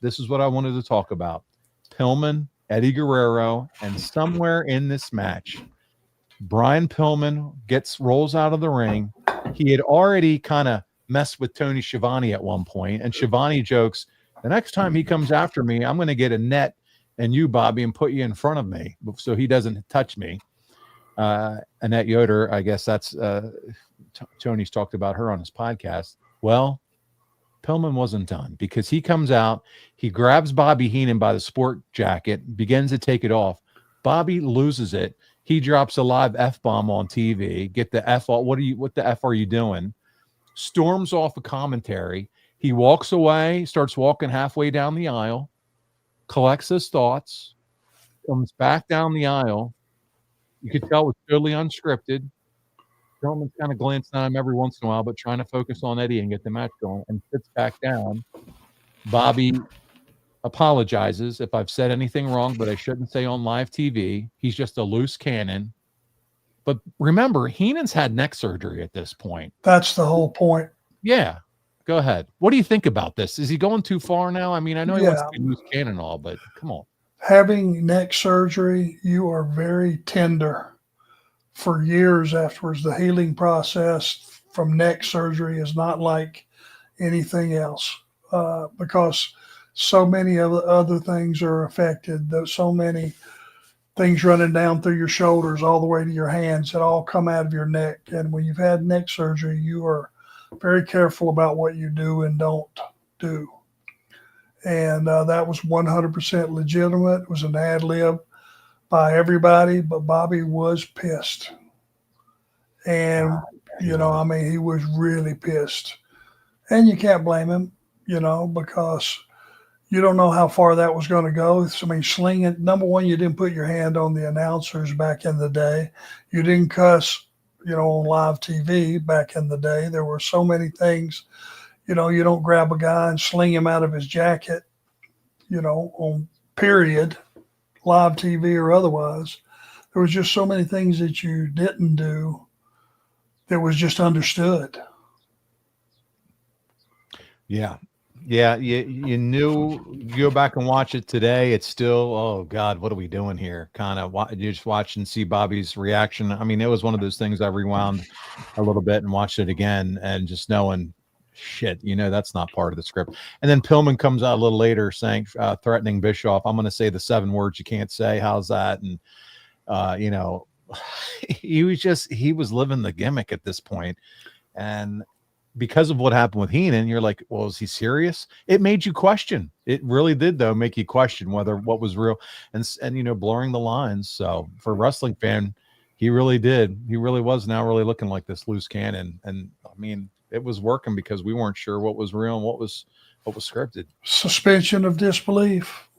this is what I wanted to talk about. Pillman, Eddie Guerrero, and somewhere in this match, Brian Pillman rolls out of the ring. He had already kind of messed with Tony Schiavone at one point, and Schiavone jokes, the next time he comes after me, I'm going to get a net and you, Bobby, and put you in front of me so he doesn't touch me. Annette Yoder, I guess that's Tony's talked about her on his podcast. Well, Pillman wasn't done, because he comes out, he grabs Bobby Heenan by the sport jacket, begins to take it off. Bobby loses it. He drops a live F-bomb on TV. Get the F off. What the F are you doing? Storms off a commentary. He walks away, starts walking halfway down the aisle, collects his thoughts, comes back down the aisle. You could tell it was totally unscripted. Pillman's kind of glancing at him every once in a while, but trying to focus on Eddie and get the match going, and sits back down. Bobby apologizes if I've said anything wrong, but I shouldn't say on live TV. He's just a loose cannon. But remember, Heenan's had neck surgery at this point. That's the whole point. Yeah. Go ahead. What do you think about this? Is he going too far now? I mean, I know he wants to be loose cannon and all, but come on. Having neck surgery, you are very tender for years afterwards. The healing process from neck surgery is not like anything else, because so many of the other things are affected. There's so many things running down through your shoulders all the way to your hands that all come out of your neck. And when you've had neck surgery, you are very careful about what you do and don't do. And that was 100% legitimate. It was an ad lib by everybody, but Bobby was pissed. And, you know, I mean, he was really pissed. And you can't blame him, you know, because you don't know how far that was going to go. I mean, slinging, number one, you didn't put your hand on the announcers back in the day. You didn't cuss, you know, on live TV back in the day. There were so many things, you know, you don't grab a guy and sling him out of his jacket, you know, on period, live TV or otherwise. There was just so many things that you didn't do that was just understood. Yeah. Yeah, you knew. You go back and watch it today, it's still, oh God, what are we doing here? Kind of, you just watch and see Bobby's reaction. I mean, it was one of those things I rewound a little bit and watched it again, and just knowing, shit, you know, that's not part of the script. And then Pillman comes out a little later saying, threatening Bischoff, I'm going to say the 7 words you can't say. How's that? And you know, he was living the gimmick at this point, and because of what happened with Heenan, you're like, well, is he serious? It made you question. It really did, though, make you question whether what was real and you know, blurring the lines. So for a wrestling fan, he really did. He really was now really looking like this loose cannon. And I mean, it was working because we weren't sure what was real and what was scripted. Suspension of disbelief.